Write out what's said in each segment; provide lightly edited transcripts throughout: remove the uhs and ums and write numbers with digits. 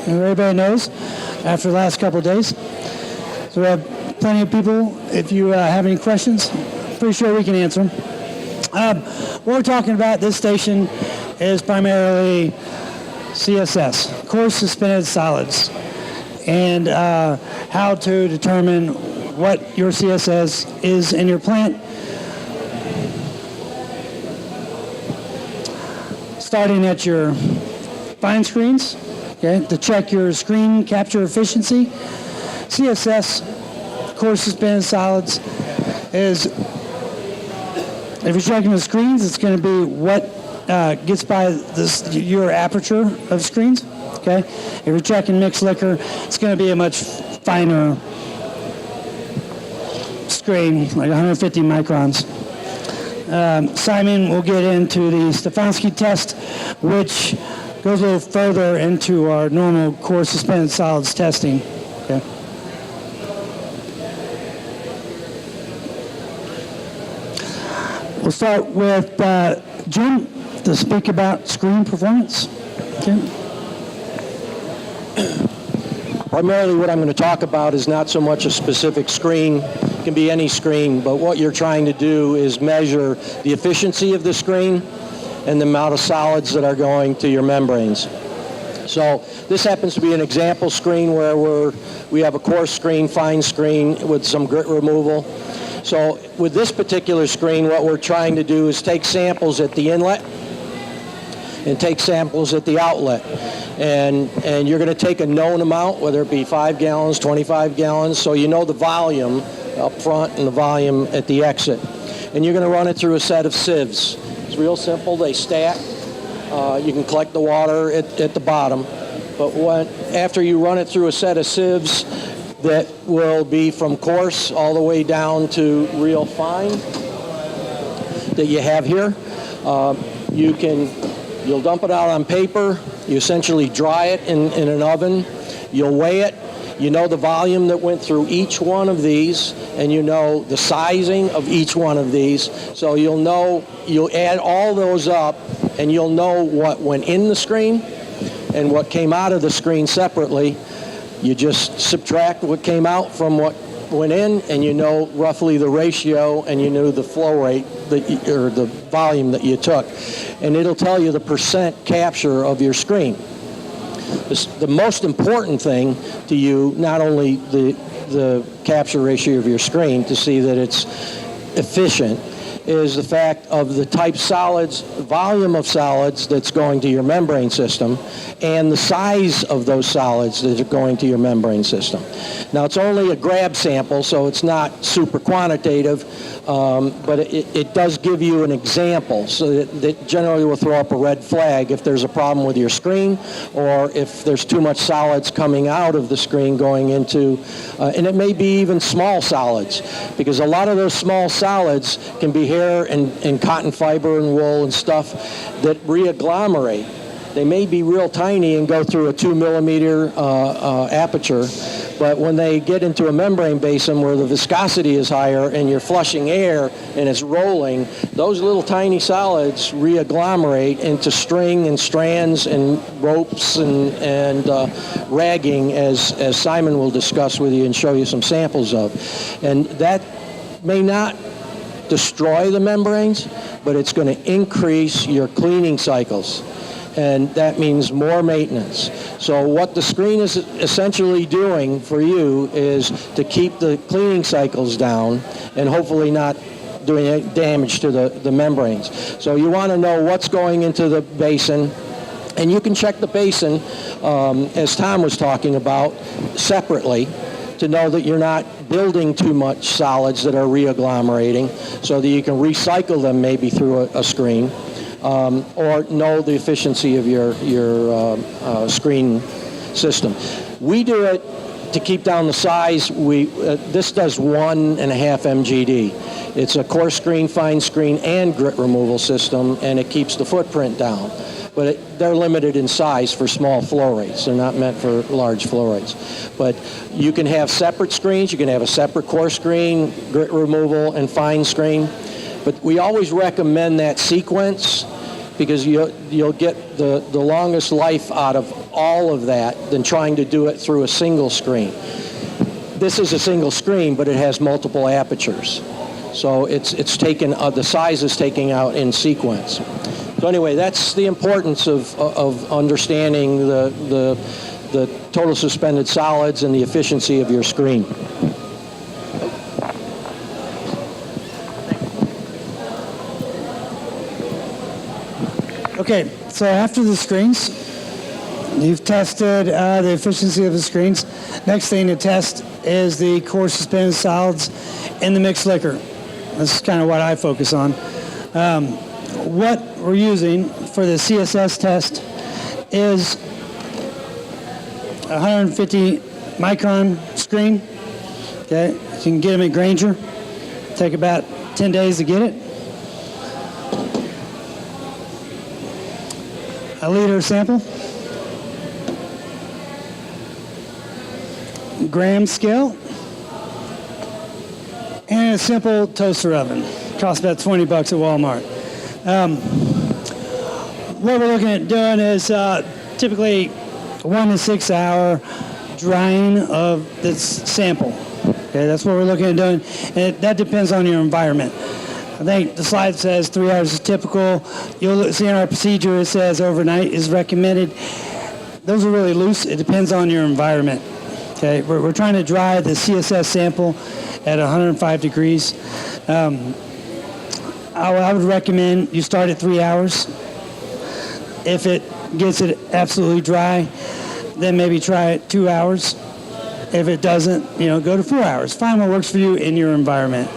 everybody knows after the last couple of days. So we have plenty of people. If you have any questions, pretty sure we can answer them. What we're talking about this station is primarily CSS, coarse suspended solids, and how to determine what your CSS is in your plant. Starting at your fine screens, okay, to check your screen capture efficiency. CSS, coarse suspended solids, is, if you're checking the screens, it's going to be what gets by your aperture of screens. Okay, if you're checking mixed liquor, it's going to be a much finer screen, like 150 microns. Simon will get into the Stefanski test, which goes a little further into our normal coarse suspended solids testing. Okay. We'll start with Jim to speak about screen performance. Okay. Primarily what I'm going to talk about is not so much a specific screen. It can be any screen, but what you're trying to do is measure the efficiency of the screen and the amount of solids that are going to your membranes. So this happens to be an example screen where we have a coarse screen, fine screen with some grit removal. So with this particular screen, what we're trying to do is take samples at the inlet and take samples at the outlet. And you're going to take a known amount, whether it be 5 gallons, 25 gallons, so you know the volume up front and the volume at the exit. And you're going to run it through a set of sieves. It's real simple. They stack. You can collect the water at the bottom. But after you run it through a set of sieves that will be from coarse all the way down to real fine that you have here, you'll dump it out on paper. You essentially dry it in an oven. You'll weigh it. You know the volume that went through each one of these, and you know the sizing of each one of these. So you'll add all those up, and you'll know what went in the screen and what came out of the screen separately. You just subtract what came out from what went in, and you know roughly the ratio, and you know the flow rate or the volume that you took. And it'll tell you the percent capture of your screen. The most important thing to you, not only the capture ratio of your screen to see that it's efficient, is the fact of the type solids, volume of solids that's going to your membrane system, and the size of those solids that are going to your membrane system. Now, it's only a grab sample, so it's not super quantitative, but it does give you an example, so that generally will throw up a red flag if there's a problem with your screen, or if there's too much solids coming out of the screen going into, and it may be even small solids, because a lot of those small solids can be hair and cotton fiber and wool and stuff that reagglomerate. They may be real tiny and go through a 2 millimeter aperture, but when they get into a membrane basin where the viscosity is higher and you're flushing air and it's rolling, those little tiny solids reagglomerate into string and strands and ropes and ragging, as Simon will discuss with you and show you some samples of. And that may not destroy the membranes, but it's going to increase your cleaning cycles. And that means more maintenance. So what the screen is essentially doing for you is to keep the cleaning cycles down and hopefully not doing any damage to the membranes. So you want to know what's going into the basin, and you can check the basin, as Tom was talking about, separately to know that you're not building too much solids that are reagglomerating, so that you can recycle them maybe through a screen. Or know the efficiency of your screen system. We do it to keep down the size. This does 1.5 MGD. It's a coarse screen, fine screen, and grit removal system, and it keeps the footprint down. But they're limited in size for small flow rates. They're not meant for large flow rates. But you can have separate screens. You can have a separate coarse screen, grit removal, and fine screen. But we always recommend that sequence because you'll get the longest life out of all of that than trying to do it through a single screen. This is a single screen, but it has multiple apertures. So it's taken, the size is taken out in sequence. So anyway, that's the importance of understanding the total suspended solids and the efficiency of your screen. Okay, so after the screens, you've tested the efficiency of the screens. Next thing to test is the core suspended solids in the mixed liquor. That's kind of what I focus on. What we're using for the CSS test is a 150 micron screen. Okay, you can get them at Granger. Take about 10 days to get it. A liter sample. Gram scale. And a simple toaster oven. Costs about $20 at Walmart. What we're looking at doing is typically 1 to 6 hour drying of this sample. Okay, that's what we're looking at doing. And that depends on your environment. I think the slide says 3 hours is typical. You'll see in our procedure it says overnight is recommended. Those are really loose. It depends on your environment. Okay, we're trying to dry the CSS sample at 105 degrees. I would recommend you start at 3 hours. If it gets it absolutely dry, then maybe try it 2 hours. If it doesn't, go to 4 hours. Find what works for you in your environment.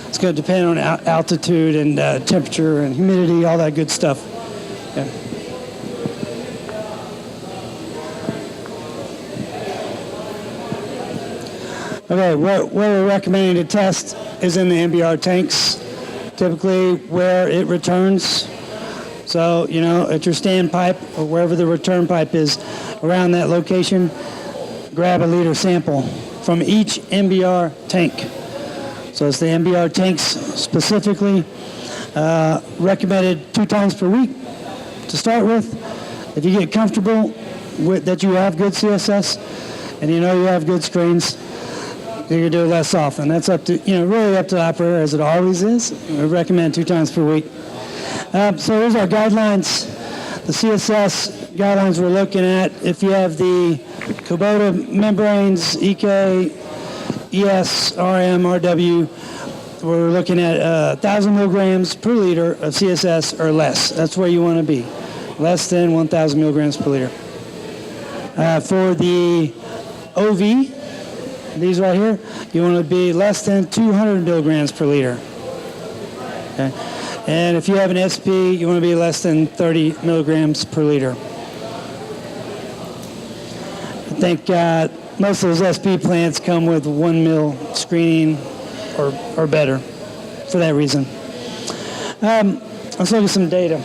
It's going to depend on altitude and temperature and humidity, all that good stuff. Yeah. Okay, what we're recommending to test is in the MBR tanks, typically where it returns. So, at your standpipe or wherever the return pipe is, around that location, grab a liter sample from each MBR tank. So it's the MBR tanks specifically, recommended 2 times per week to start with. If you get comfortable with that you have good CSS and you have good screens, you can do it less often. That's up to, really up to the operator, as it always is. We recommend 2 times per week. So here's our guidelines. The CSS guidelines we're looking at. If you have the Kubota membranes, EK, ES, RM, RW, we're looking at 1,000 milligrams per liter of CSS or less. That's where you want to be. Less than 1,000 milligrams per liter. For the OV, these right here, you want to be less than 200 milligrams per liter. Okay. And if you have an SP, you want to be less than 30 milligrams per liter. I think most of those SP plants come with 1 mil screening or better for that reason. Let's look at some data.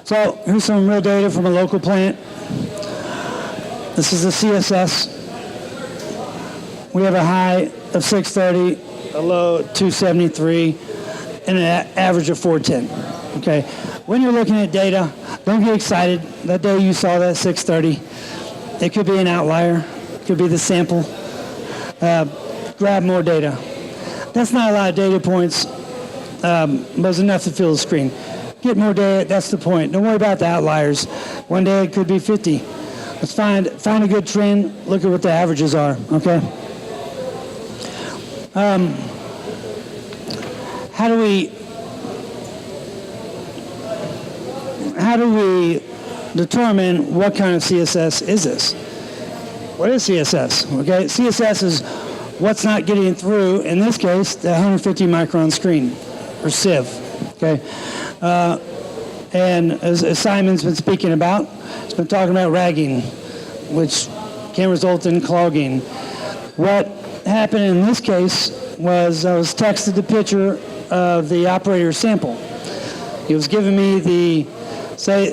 So here's some real data from a local plant. This is the CSS. We have a high of 630, a low 273, and an average of 410. Okay. When you're looking at data, don't get excited. That day you saw that 630, it could be an outlier. It could be the sample. Grab more data. That's not a lot of data points, but it's enough to fill the screen. Get more data, that's the point. Don't worry about the outliers. One day it could be 50. Let's find a good trend, look at what the averages are, okay? How do we determine what kind of CSS is this? What is CSS? Okay, CSS is what's not getting through, in this case, the 150 micron screen, or sieve, okay? And as Simon's been speaking about, he's been talking about ragging, which can result in clogging. What happened in this case was I was texted the picture of the operator's sample. He was giving me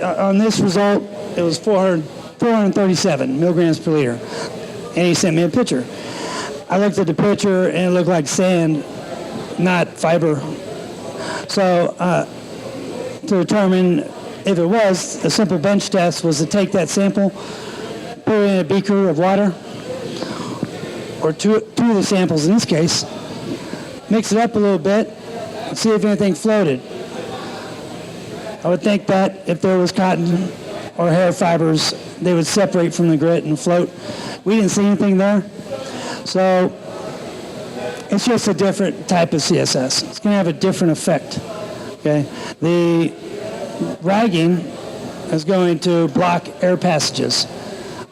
on this result, it was 437 milligrams per liter. And he sent me a picture. I looked at the picture and it looked like sand, not fiber. So to determine if it was, a simple bench test was to take that sample, put it in a beaker of water, or two of the samples in this case, mix it up a little bit, and see if anything floated. I would think that if there was cotton or hair fibers, they would separate from the grit and float. We didn't see anything there. So it's just a different type of CSS. It's going to have a different effect. Okay? The ragging is going to block air passages.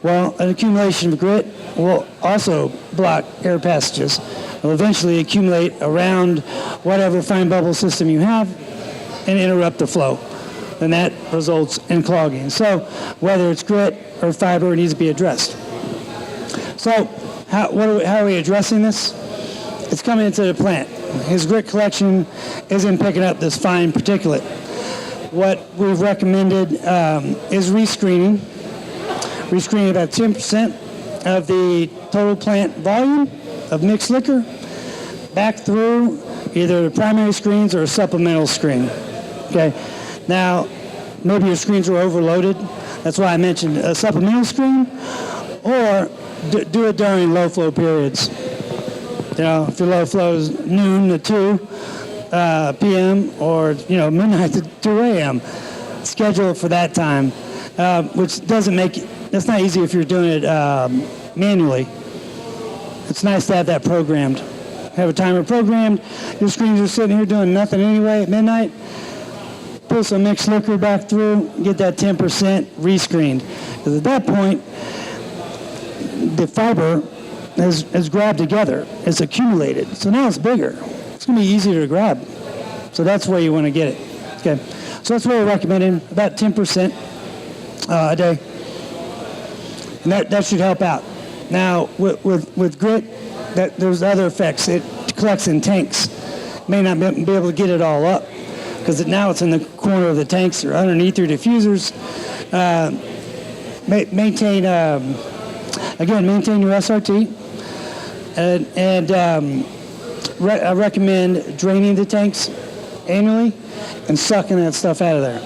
Well, an accumulation of grit will also block air passages. It will eventually accumulate around whatever fine bubble system you have and interrupt the flow. And that results in clogging. So whether it's grit or fiber, it needs to be addressed. So how are we addressing this? It's coming into the plant. His grit collection isn't picking up this fine particulate. What we've recommended is rescreening. Rescreening about 10% of the total plant volume of mixed liquor back through either the primary screens or a supplemental screen. Okay. Now, maybe your screens are overloaded. That's why I mentioned a supplemental screen, or do it during low flow periods. You know, if your low flow is noon to 2 p.m. or, midnight to 2 a.m., schedule it for that time, which doesn't make it, that's not easy if you're doing it manually. It's nice to have that programmed. Have a timer programmed. Your screens are sitting here doing nothing anyway at midnight. Pull some mixed liquor back through, get that 10% rescreened. Because at that point, the fiber has grabbed together. It's accumulated. So now it's bigger. It's going to be easier to grab. So that's where you want to get it. Okay. So that's what we're recommending, about 10% a day. And that should help out. Now, with grit, there's other effects. It collects in tanks. May not be able to get it all up, because now it's in the corner of the tanks or underneath your diffusers. Maintain your SRT. I recommend draining the tanks annually and sucking that stuff out of there,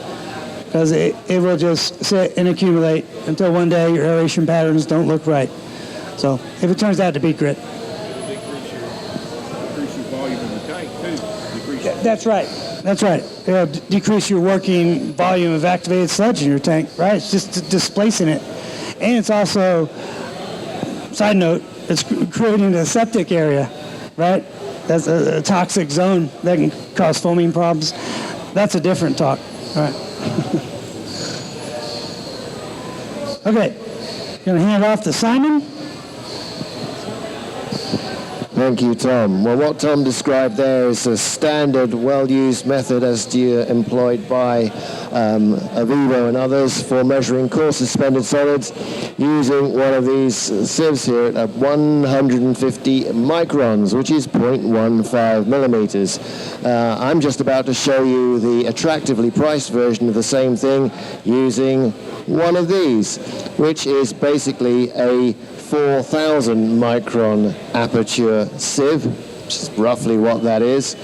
because it will just sit and accumulate until one day your aeration patterns don't look right. So if it turns out to be grit. Decrease your volume in the tank too. That's right. That's right. It'll decrease your working volume of activated sludge in your tank, right? It's just displacing it. And it's also, side note, it's creating a septic area, right? That's a toxic zone that can cause foaming problems. That's a different talk. All right. Okay. Going to hand it off to Simon. Thank you, Tom. Well, what Tom described there is a standard, well-used method as employed by Avivo and others for measuring coarse suspended solids using one of these sieves here at 150 microns, which is 0.15 millimeters. I'm just about to show you the attractively priced version of the same thing using one of these, which is basically a 4,000 micron aperture sieve, which is roughly what that is.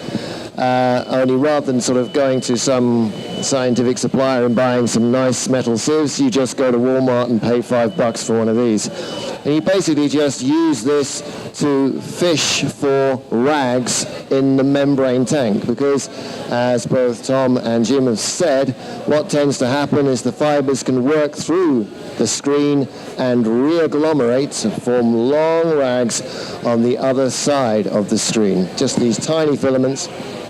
Only rather than sort of going to some scientific supplier and buying some nice metal sieves, you just go to Walmart and pay $5 for one of these. And you basically just use this to fish for rags in the membrane tank, because as both Tom and Jim have said, what tends to happen is the fibers can work through the screen and re-agglomerate to form long rags on the other side of the screen. Just these tiny filaments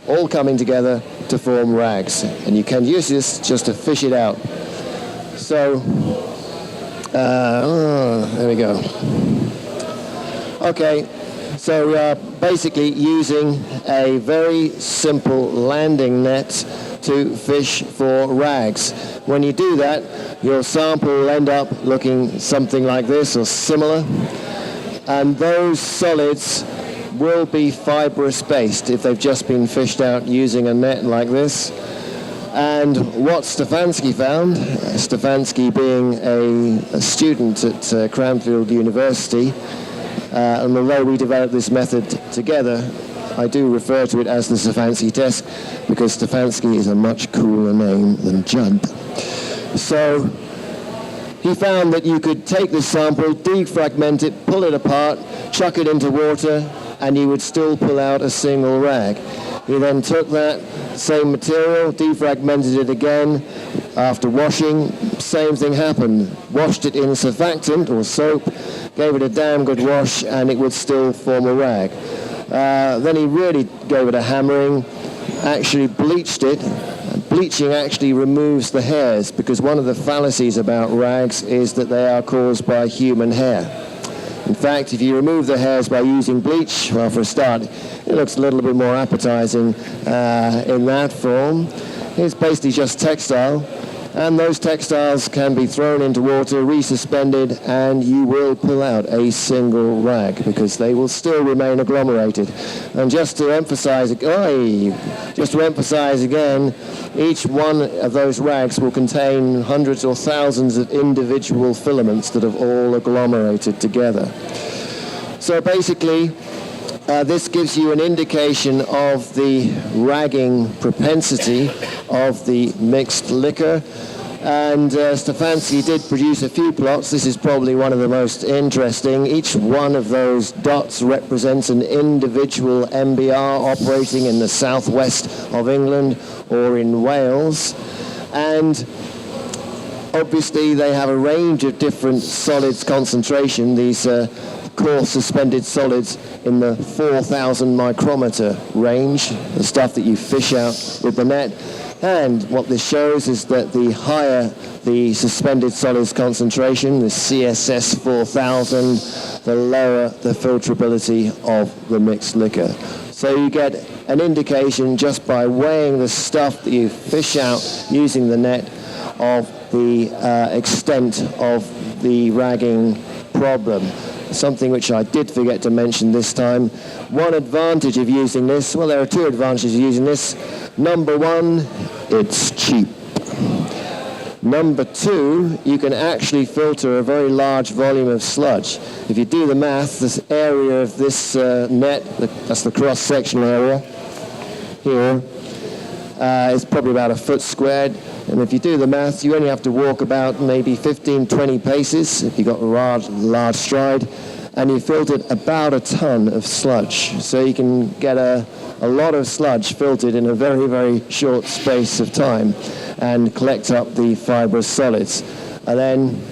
all coming together to form rags. And you can use this just to fish it out. So, there we go. Okay, so basically using a very simple landing net to fish for rags. When you do that, your sample will end up looking something like this or similar. And those solids will be fibrous based if they've just been fished out using a net like this. And what Stefanski found, Stefanski being a student at Cranfield University, and although we developed this method together, I do refer to it as the Stefanski test because Stefanski is a much cooler name than Judd. So he found that you could take this sample, defragment it, pull it apart, chuck it into water, and you would still pull out a single rag. He then took that same material, defragmented it again. After washing, same thing happened. Washed it in surfactant or soap, gave it a damn good wash, and it would still form a rag. Then he really gave it a hammering, actually bleached it. Bleaching actually removes the hairs because one of the fallacies about rags is that they are caused by human hair. In fact, if you remove the hairs by using bleach, well, for a start, it looks a little bit more appetizing in that form. It's basically just textile, and those textiles can be thrown into water, resuspended, and you will pull out a single rag because they will still remain agglomerated. And just to emphasize again, each one of those rags will contain hundreds or thousands of individual filaments that have all agglomerated together. So basically, this gives you an indication of the ragging propensity of the mixed liquor. And Stefanski did produce a few plots. This is probably one of the most interesting. Each one of those dots represents an individual MBR operating in the southwest of England or in Wales. And obviously they have a range of different solids concentration. These coarse suspended solids in the 4,000 micrometer range, the stuff that you fish out with the net. And what this shows is that the higher the suspended solids concentration, the CSS 4000, the lower the filtrability of the mixed liquor. So you get an indication just by weighing the stuff that you fish out using the net of the extent of the ragging problem. Something which I did forget to mention this time. One advantage of using this, well, there are two advantages of using this. Number one, it's cheap. Number two, you can actually filter a very large volume of sludge. If you do the math, this area of this net, that's the cross-sectional area here, is probably about a foot squared. And if you do the math, you only have to walk about maybe 15, 20 paces if you've got a large stride, and you filtered about a ton of sludge. So you can get a lot of sludge filtered in a very, very short space of time and collect up the fibrous solids. And then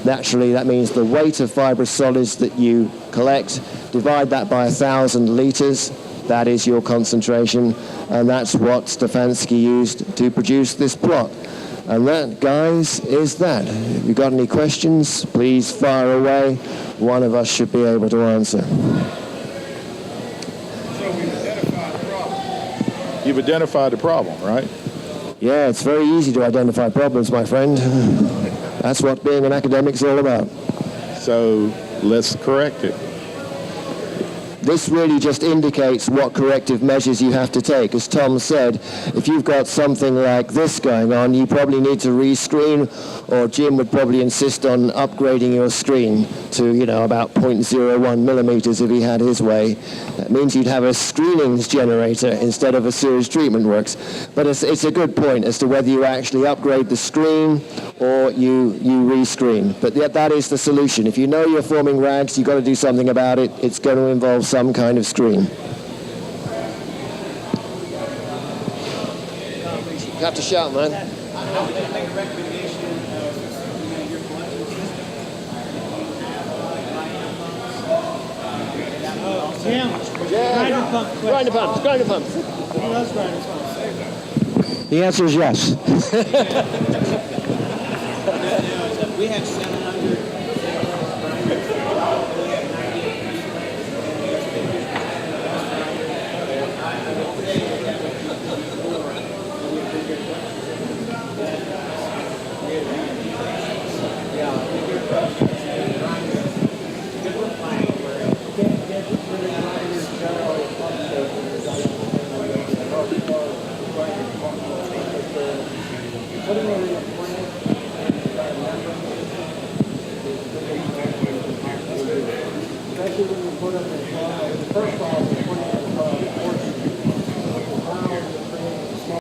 naturally that means the weight of fibrous solids that you collect, divide that by 1,000 liters, that is your concentration, and that's what Stefanski used to produce this plot. And that, guys, is that. If you've got any questions, please fire away. One of us should be able to answer. So we've identified the problem. You've identified the problem, right? Yeah, it's very easy to identify problems, my friend. That's what being an academic's all about. So let's correct it. This really just indicates what corrective measures you have to take. As Tom said, if you've got something like this going on, you probably need to rescreen, or Jim would probably insist on upgrading your screen to, about 0.01 millimeters if he had his way. That means you'd have a screenings generator instead of a sewage treatment works. But it's a good point as to whether you actually upgrade the screen or you rescreen. But that is the solution. If you know you're forming rags, you've got to do something about it. It's going to involve some kind of screen. You have to shout, man. Grinder pumps. The answer is yes. We have 700. Especially when you put them in, first of all,